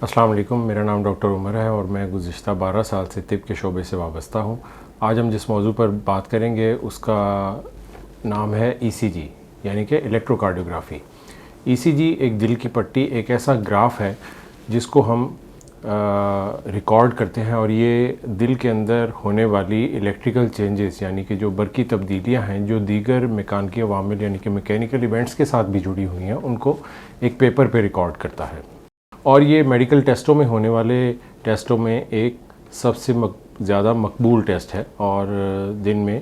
السلام علیکم، میرا نام ڈاکٹر عمر ہے اور میں گزشتہ 12 سال سے طب کے شعبے سے وابستہ ہوں۔ آج ہم جس موضوع پر بات کریں گے اس کا نام ہے ای سی جی، یعنی کہ الیکٹرو کارڈیوگرافی۔ ای سی جی ایک دل کی پٹی، ایک ایسا گراف ہے جس کو ہم ریکارڈ کرتے ہیں، اور یہ دل کے اندر ہونے والی الیکٹریکل چینجز یعنی کہ جو برقی تبدیلیاں ہیں جو دیگر میکانکی عوامل یعنی کہ میکینیکل ایونٹس کے ساتھ بھی جڑی ہوئی ہیں ان کو ایک پیپر پہ ریکارڈ کرتا ہے۔ اور یہ میڈیکل ٹیسٹوں میں ہونے والے ٹیسٹوں میں ایک سب سے زیادہ مقبول ٹیسٹ ہے، اور دن میں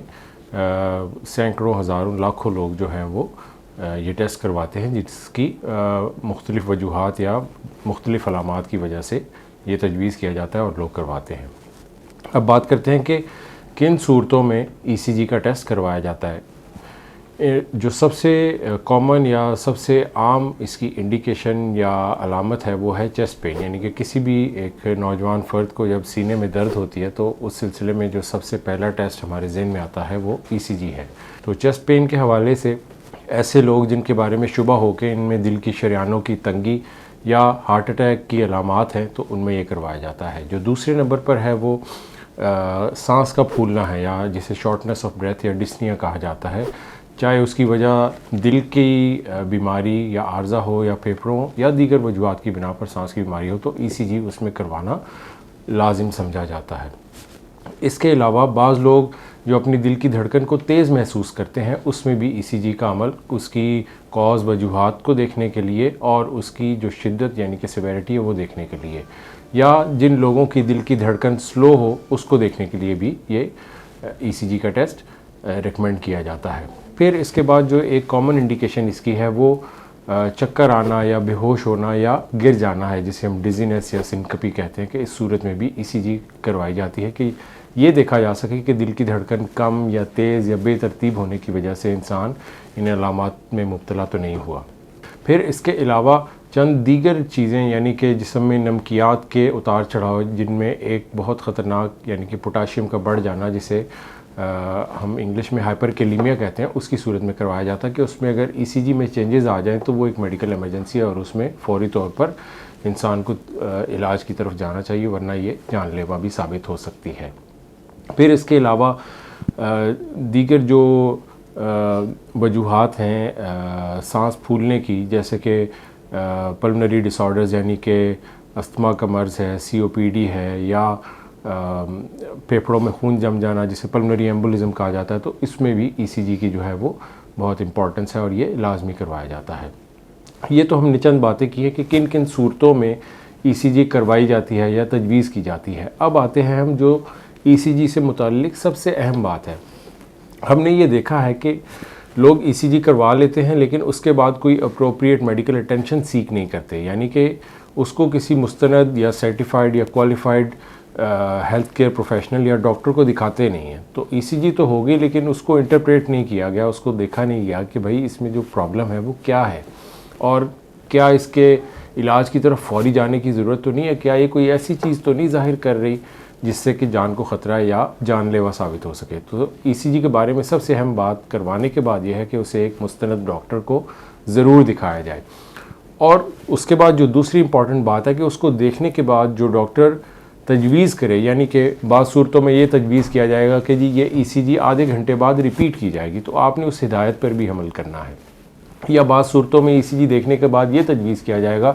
سینکڑوں ہزاروں لاکھوں لوگ جو ہیں وہ یہ ٹیسٹ کرواتے ہیں، جس کی مختلف وجوہات یا مختلف علامات کی وجہ سے یہ تجویز کیا جاتا ہے اور لوگ کرواتے ہیں۔ اب بات کرتے ہیں کہ کن صورتوں میں ای سی جی کا ٹیسٹ کروایا جاتا ہے۔ جو سب سے کامن یا سب سے عام اس کی انڈیکیشن یا علامت ہے وہ ہے چیسٹ پین، یعنی کہ کسی بھی ایک نوجوان فرد کو جب سینے میں درد ہوتی ہے تو اس سلسلے میں جو سب سے پہلا ٹیسٹ ہمارے ذہن میں آتا ہے وہ ای سی جی ہے۔ تو چیسٹ پین کے حوالے سے ایسے لوگ جن کے بارے میں شبہ ہو کہ ان میں دل کی شریانوں کی تنگی یا ہارٹ اٹیک کی علامات ہیں تو ان میں یہ کروایا جاتا ہے۔ جو دوسرے نمبر پر ہے وہ سانس کا پھولنا ہے، یا جسے شارٹنس آف بریتھ یا ڈسنیا کہا جاتا ہے، چاہے اس کی وجہ دل کی بیماری یا عارضہ ہو یا پھیپھڑوں یا دیگر وجوہات کی بنا پر سانس کی بیماری ہو تو ای سی جی اس میں کروانا لازم سمجھا جاتا ہے۔ اس کے علاوہ بعض لوگ جو اپنی دل کی دھڑکن کو تیز محسوس کرتے ہیں اس میں بھی ای سی جی کا عمل اس کی کاز وجوہات کو دیکھنے کے لیے اور اس کی جو شدت یعنی کہ سیویرٹی ہے وہ دیکھنے کے لیے، یا جن لوگوں کی دل کی دھڑکن سلو ہو اس کو دیکھنے کے لیے بھی یہ ای سی جی کا ٹیسٹ ریکمینڈ کیا جاتا ہے۔ پھر اس کے بعد جو ایک کامن انڈیکیشن اس کی ہے وہ چکر آنا یا بے ہوش ہونا یا گر جانا ہے، جسے ہم ڈیزینس یا سنکپی کہتے ہیں، کہ اس صورت میں بھی ای سی جی کروائی جاتی ہے کہ یہ دیکھا جا سکے کہ دل کی دھڑکن کم یا تیز یا بے ترتیب ہونے کی وجہ سے انسان ان علامات میں مبتلا تو نہیں ہوا۔ پھر اس کے علاوہ چند دیگر چیزیں یعنی کہ جسم میں نمکیات کے اتار چڑھاؤ، جن میں ایک بہت خطرناک یعنی کہ پوٹاشیم کا بڑھ جانا جسے ہم انگلش میں ہائپر کیلیمیا کہتے ہیں، اس کی صورت میں کروایا جاتا ہے کہ اس میں اگر ای سی جی میں چینجز آ جائیں تو وہ ایک میڈیکل ایمرجنسی ہے اور اس میں فوری طور پر انسان کو علاج کی طرف جانا چاہیے، ورنہ یہ جان لیوا بھی ثابت ہو سکتی ہے۔ پھر اس کے علاوہ دیگر جو وجوہات ہیں سانس پھولنے کی، جیسے کہ پلمنری ڈس آرڈرز یعنی کہ استھما کا مرض ہے، سی او پی ڈی ہے، یا پھیپھڑوں میں خون جم جانا جسے پلمنری ایمبولزم کہا جاتا ہے، تو اس میں بھی ای سی جی کی جو ہے وہ بہت امپورٹنس ہے اور یہ لازمی کروایا جاتا ہے۔ یہ تو ہم نے چند باتیں کی ہیں کہ کن کن صورتوں میں ای سی جی کروائی جاتی ہے یا تجویز کی جاتی ہے۔ اب آتے ہیں ہم جو ای سی جی سے متعلق سب سے اہم بات ہے۔ ہم نے یہ دیکھا ہے کہ لوگ ای سی جی کروا لیتے ہیں لیکن اس کے بعد کوئی اپروپریٹ میڈیکل اٹینشن سیک نہیں کرتے، یعنی کہ اس کو کسی مستند یا سرٹیفائڈ یا کوالیفائڈ ہیلتھ کیئر پروفیشنل یا ڈاکٹر کو دکھاتے نہیں ہیں۔ تو ای سی جی تو ہوگی لیکن اس کو انٹرپریٹ نہیں کیا گیا، اس کو دیکھا نہیں گیا کہ بھائی اس میں جو پرابلم ہے وہ کیا ہے، اور کیا اس کے علاج کی طرف فوری جانے کی ضرورت تو نہیں ہے، کیا یہ کوئی ایسی چیز تو نہیں ظاہر کر رہی جس سے کہ جان کو خطرہ یا جان لیوا ثابت ہو سکے۔ تو ای سی جی کے بارے میں سب سے اہم بات کروانے کے بعد یہ ہے کہ اسے ایک مستند ڈاکٹر کو ضرور دکھایا جائے، اور اس کے بعد جو دوسری امپورٹنٹ بات ہے کہ اس کو دیکھنے کے بعد جو ڈاکٹر تجویز کرے، یعنی کہ بعض صورتوں میں یہ تجویز کیا جائے گا کہ جی یہ ای سی جی آدھے گھنٹے بعد ریپیٹ کی جائے گی، تو آپ نے اس ہدایت پر بھی عمل کرنا ہے۔ یا بعض صورتوں میں ای سی جی دیکھنے کے بعد یہ تجویز کیا جائے گا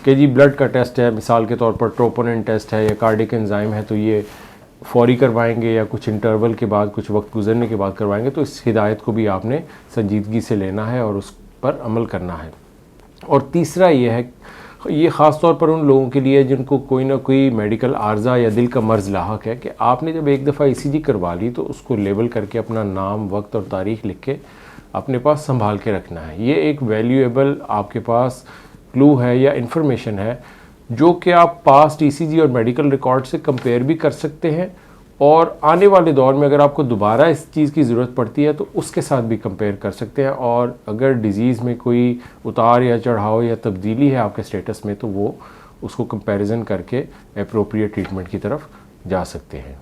کہ جی بلڈ کا ٹیسٹ ہے، مثال کے طور پر ٹروپونن ٹیسٹ ہے یا کارڈک انزائم ہے، تو یہ فوری کروائیں گے یا کچھ انٹرول کے بعد کچھ وقت گزرنے کے بعد کروائیں گے، تو اس ہدایت کو بھی آپ نے سنجیدگی سے لینا ہے اور اس پر عمل کرنا ہے۔ اور تیسرا یہ ہے، یہ خاص طور پر ان لوگوں کے لیے جن کو کوئی نہ کوئی میڈیکل عارضہ یا دل کا مرض لاحق ہے، کہ آپ نے جب ایک دفعہ ای سی جی کروا لی تو اس کو لیبل کر کے اپنا نام، وقت اور تاریخ لکھ کے اپنے پاس سنبھال کے رکھنا ہے۔ یہ ایک ویلیویبل آپ کے پاس کلو ہے یا انفارمیشن ہے جو کہ آپ پاسٹ ای سی جی اور میڈیکل ریکارڈ سے کمپیئر بھی کر سکتے ہیں، اور آنے والے دور میں اگر آپ کو دوبارہ اس چیز کی ضرورت پڑتی ہے تو اس کے ساتھ بھی کمپیئر کر سکتے ہیں، اور اگر ڈیزیز میں کوئی اتار یا چڑھاؤ یا تبدیلی ہے آپ کے سٹیٹس میں تو وہ اس کو کمپیریزن کر کے اپروپریٹ ٹریٹمنٹ کی طرف جا سکتے ہیں۔